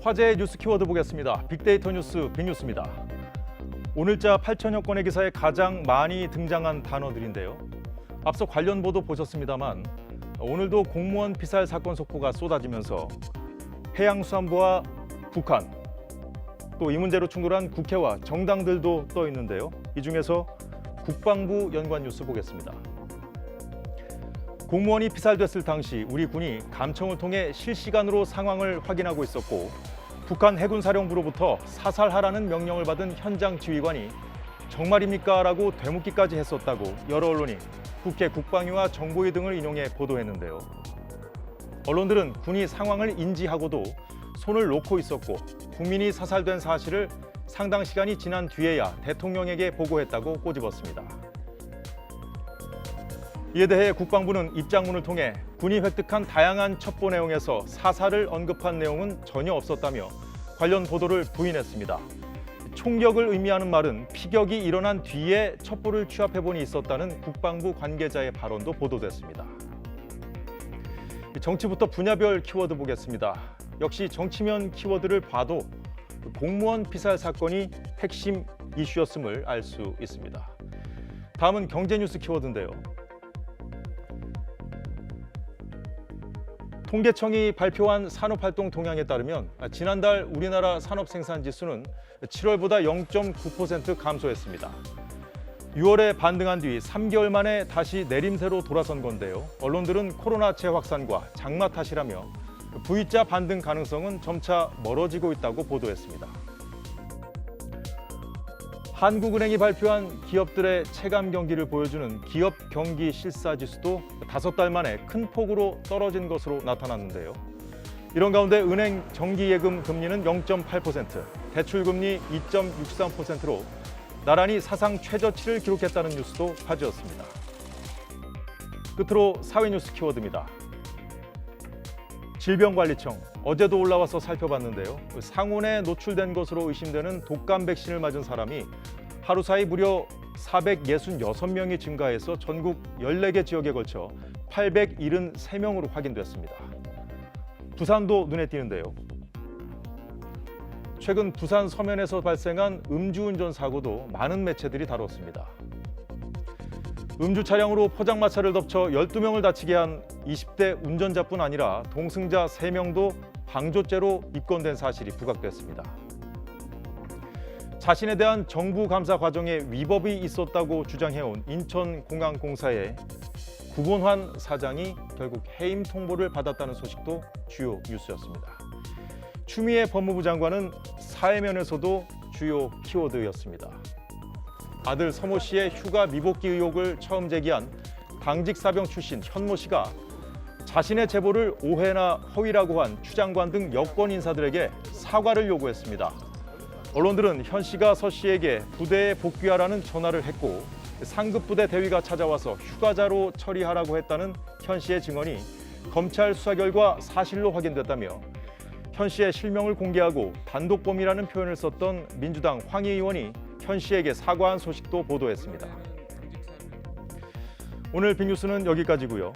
화제의 뉴스 키워드 보겠습니다. 빅데이터 뉴스 빅뉴스입니다. 오늘자 8천여 건의 기사에 가장 많이 등장한 단어들인데요. 앞서 관련 보도 보셨습니다만 오늘도 공무원 피살 사건 속보가 쏟아지면서 해양수산부와 북한, 또 이 문제로 충돌한 국회와 정당들도 떠 있는데요. 이 중에서 국방부 연관 뉴스 보겠습니다. 공무원이 피살됐을 당시 우리 군이 감청을 통해 실시간으로 상황을 확인하고 있었고, 북한 해군사령부로부터 사살하라는 명령을 받은 현장 지휘관이 정말입니까? 라고 되묻기까지 했었다고 여러 언론이 국회 국방위와 정보위 등을 인용해 보도했는데요. 언론들은 군이 상황을 인지하고도 손을 놓고 있었고 국민이 사살된 사실을 상당 시간이 지난 뒤에야 대통령에게 보고했다고 꼬집었습니다. 이에 대해 국방부는 입장문을 통해 군이 획득한 다양한 첩보 내용에서 사살을 언급한 내용은 전혀 없었다며 관련 보도를 부인했습니다. 총격을 의미하는 말은 피격이 일어난 뒤에 첩보를 취합해보니 있었다는 국방부 관계자의 발언도 보도됐습니다. 정치부터 분야별 키워드 보겠습니다. 역시 정치면 키워드를 봐도 공무원 피살 사건이 핵심 이슈였음을 알 수 있습니다. 다음은 경제 뉴스 키워드인데요. 통계청이 발표한 산업활동 동향에 따르면 지난달 우리나라 산업생산지수는 7월보다 0.9% 감소했습니다. 6월에 반등한 뒤 3개월 만에 다시 내림세로 돌아선 건데요. 언론들은 코로나 재확산과 장마 탓이라며 V자 반등 가능성은 점차 멀어지고 있다고 보도했습니다. 한국은행이 발표한 기업들의 체감 경기를 보여주는 기업 경기 실사지수도 5달 만에 큰 폭으로 떨어진 것으로 나타났는데요. 이런 가운데 은행 정기예금 금리는 0.8%, 대출금리 2.63%로 나란히 사상 최저치를 기록했다는 뉴스도 화제였습니다. 끝으로 사회뉴스 키워드입니다. 질병관리청, 어제도 올라와서 살펴봤는데요. 상온에 노출된 것으로 의심되는 독감 백신을 맞은 사람이 하루 사이 무려 466명이 증가해서 전국 14개 지역에 걸쳐 873명으로 확인됐습니다. 부산도 눈에 띄는데요. 최근 부산 서면에서 발생한 음주운전 사고도 많은 매체들이 다뤘습니다. 음주 차량으로 포장마차를 덮쳐 12명을 다치게 한 20대 운전자뿐 아니라 동승자 3명도 방조죄로 입건된 사실이 부각됐습니다. 자신에 대한 정부 감사 과정에 위법이 있었다고 주장해온 인천공항공사의 구본환 사장이 결국 해임 통보를 받았다는 소식도 주요 뉴스였습니다. 추미애 법무부 장관은 사회면에서도 주요 키워드였습니다. 아들 서모 씨의 휴가 미복귀 의혹을 처음 제기한 당직 사병 출신 현모 씨가 자신의 제보를 오해나 허위라고 한 추 장관 등 여권 인사들에게 사과를 요구했습니다. 언론들은 현 씨가 서 씨에게 부대에 복귀하라는 전화를 했고 상급 부대 대위가 찾아와서 휴가자로 처리하라고 했다는 현 씨의 증언이 검찰 수사 결과 사실로 확인됐다며 현 씨의 실명을 공개하고 단독범이라는 표현을 썼던 민주당 황희 의원이 현 씨에게 사과한 소식도 보도했습니다. 오늘 빅뉴스는 여기까지고요.